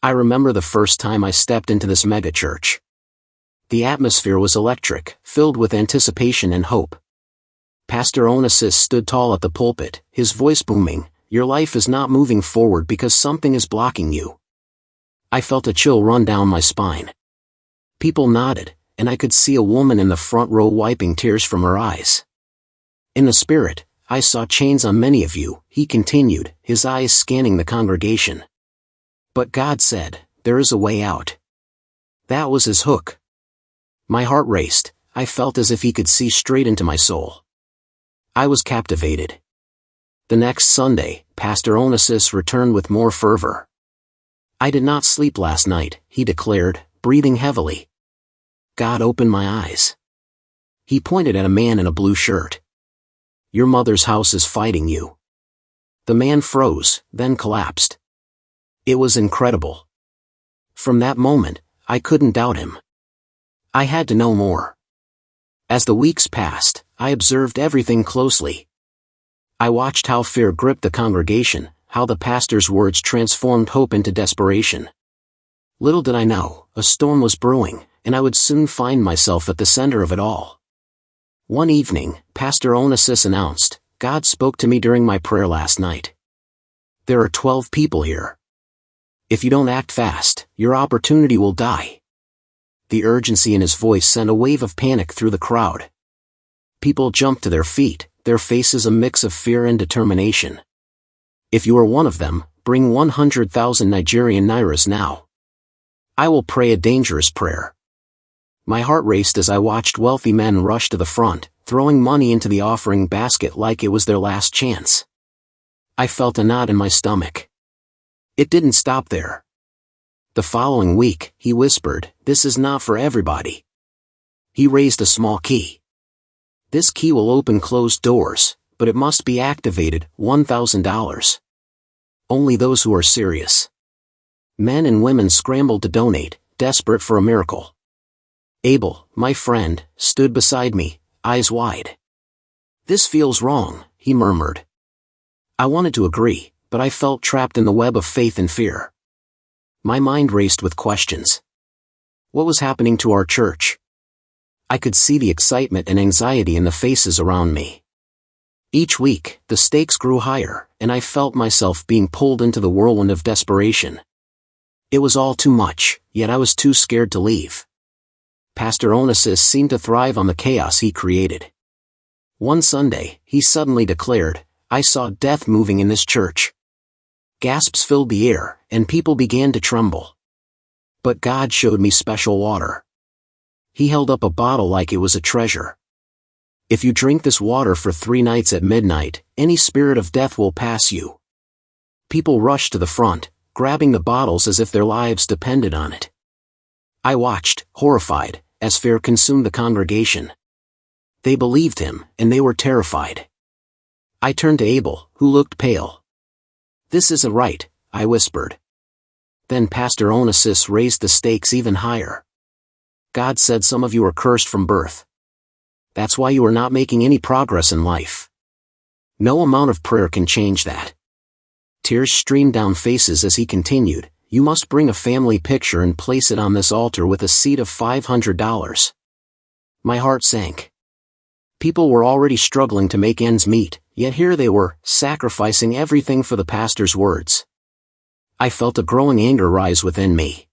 I remember the first time I stepped into this megachurch. The atmosphere was electric, filled with anticipation and hope. Pastor Onassis stood tall at the pulpit, his voice booming, "Your life is not moving forward because something is blocking you." I felt a chill run down my spine. People nodded, and I could see a woman in the front row wiping tears from her eyes. "In the spirit, I saw chains on many of you," he continued, his eyes scanning the congregation. "But God said, there is a way out." That was his hook. My heart raced. I felt as if he could see straight into my soul. I was captivated. The next Sunday, Pastor Onassis returned with more fervor. "I did not sleep last night," he declared, breathing heavily. God opened my eyes. He pointed at a man in a blue shirt. "Your mother's house is fighting you." The man froze, then collapsed. It was incredible. From that moment, I couldn't doubt him. I had to know more. As the weeks passed, I observed everything closely. I watched how fear gripped the congregation, how the pastor's words transformed hope into desperation. Little did I know, a storm was brewing, and I would soon find myself at the center of it all. One evening, Pastor Onassis announced, "God spoke to me during my prayer last night. There are 12 people here. If you don't act fast, your opportunity will die." The urgency in his voice sent a wave of panic through the crowd. People jumped to their feet, their faces a mix of fear and determination. "If you are one of them, bring 100,000 Nigerian nairas now. I will pray a dangerous prayer." My heart raced as I watched wealthy men rush to the front, throwing money into the offering basket like it was their last chance. I felt a knot in my stomach. It didn't stop there. The following week, he whispered, "This is not for everybody." He raised a small key. "This key will open closed doors, but it must be activated, $1,000. Only those who are serious." Men and women scrambled to donate, desperate for a miracle. Abel, my friend, stood beside me, eyes wide. "This feels wrong," he murmured. I wanted to agree, but I felt trapped in the web of faith and fear. My mind raced with questions. What was happening to our church? I could see the excitement and anxiety in the faces around me. Each week, the stakes grew higher, and I felt myself being pulled into the whirlwind of desperation. It was all too much, yet I was too scared to leave. Pastor Onassis seemed to thrive on the chaos he created. One Sunday, he suddenly declared, "I saw death moving in this church." Gasps filled the air, and people began to tremble. But God showed me special water. He held up a bottle like it was a treasure. "If you drink this water for 3 nights at midnight, any spirit of death will pass you." People rushed to the front, grabbing the bottles as if their lives depended on it. I watched, horrified, as fear consumed the congregation. They believed him, and they were terrified. I turned to Abel, who looked pale. "This isn't right," I whispered. Then Pastor Onassis raised the stakes even higher. "God said some of you are cursed from birth. That's why you are not making any progress in life. No amount of prayer can change that." Tears streamed down faces as he continued, "You must bring a family picture and place it on this altar with a seed of $500. My heart sank. People were already struggling to make ends meet, yet here they were, sacrificing everything for the pastor's words. I felt a growing anger rise within me.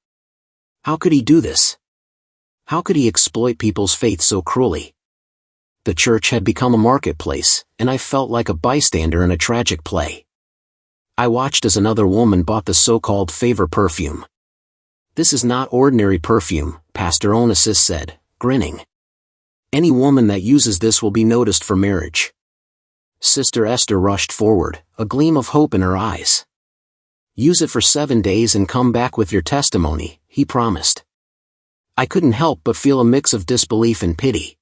How could he do this? How could he exploit people's faith so cruelly? The church had become a marketplace, and I felt like a bystander in a tragic play. I watched as another woman bought the so-called favor perfume. "This is not ordinary perfume," Pastor Onassis said, grinning. "Any woman that uses this will be noticed for marriage." Sister Esther rushed forward, a gleam of hope in her eyes. "Use it for 7 days and come back with your testimony," he promised. I couldn't help but feel a mix of disbelief and pity.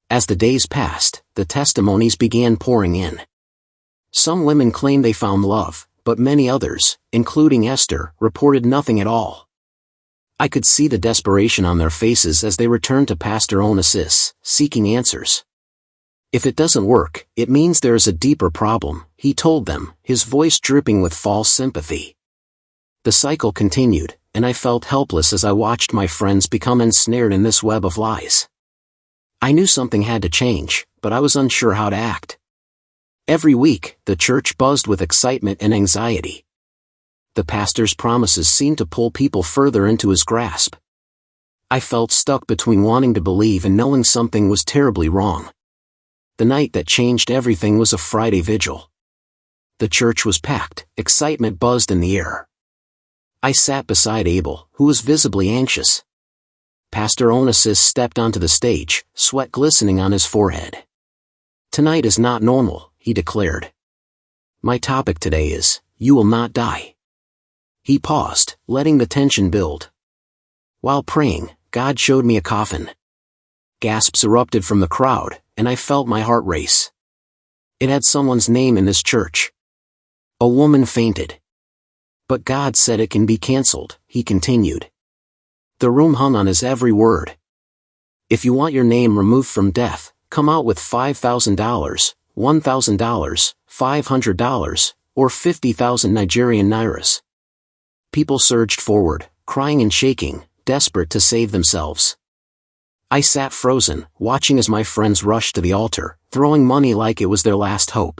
As the days passed, the testimonies began pouring in. Some women claimed they found love, but many others, including Esther, reported nothing at all. I could see the desperation on their faces as they returned to Pastor Onassis, seeking answers. "If it doesn't work, it means there is a deeper problem," he told them, his voice dripping with false sympathy. The cycle continued, and I felt helpless as I watched my friends become ensnared in this web of lies. I knew something had to change, but I was unsure how to act. Every week, the church buzzed with excitement and anxiety. The pastor's promises seemed to pull people further into his grasp. I felt stuck between wanting to believe and knowing something was terribly wrong. The night that changed everything was a Friday vigil. The church was packed, excitement buzzed in the air. I sat beside Abel, who was visibly anxious. Pastor Onassis stepped onto the stage, sweat glistening on his forehead. "Tonight is not normal," he declared. "My topic today is, you will not die." He paused, letting the tension build. While praying, God showed me a coffin. Gasps erupted from the crowd, and I felt my heart race. It had someone's name in this church. A woman fainted. "But God said it can be canceled," he continued. The room hung on his every word. "If you want your name removed from death, come out with $5,000, $1,000, $500, or 50,000 Nigerian nairas." People surged forward, crying and shaking, desperate to save themselves. I sat frozen, watching as my friends rushed to the altar, throwing money like it was their last hope.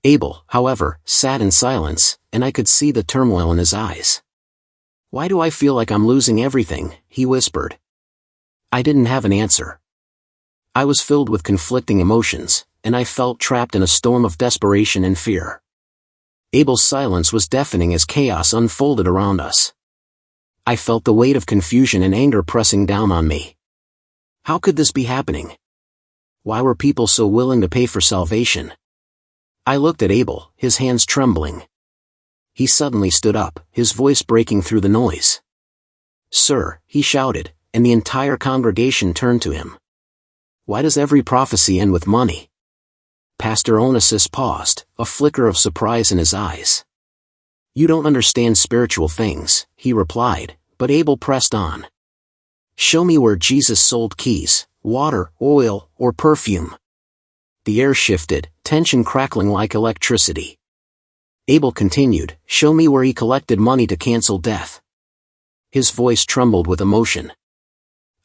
Abel, however, sat in silence, and I could see the turmoil in his eyes. "Why do I feel like I'm losing everything?" he whispered. I didn't have an answer. I was filled with conflicting emotions, and I felt trapped in a storm of desperation and fear. Abel's silence was deafening as chaos unfolded around us. I felt the weight of confusion and anger pressing down on me. How could this be happening? Why were people so willing to pay for salvation? I looked at Abel, his hands trembling. He suddenly stood up, his voice breaking through the noise. "Sir," he shouted, and the entire congregation turned to him. "Why does every prophecy end with money?" Pastor Onassis paused, a flicker of surprise in his eyes. "You don't understand spiritual things," he replied, but Abel pressed on. "Show me where Jesus sold keys, water, oil, or perfume." The air shifted, tension crackling like electricity. Abel continued, "Show me where he collected money to cancel death." His voice trembled with emotion.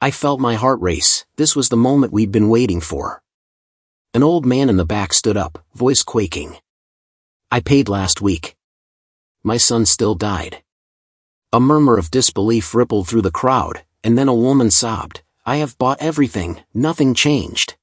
I felt my heart race. This was the moment we'd been waiting for. An old man in the back stood up, voice quaking. "I paid last week. My son still died." A murmur of disbelief rippled through the crowd, and then a woman sobbed, "I have bought everything, nothing changed."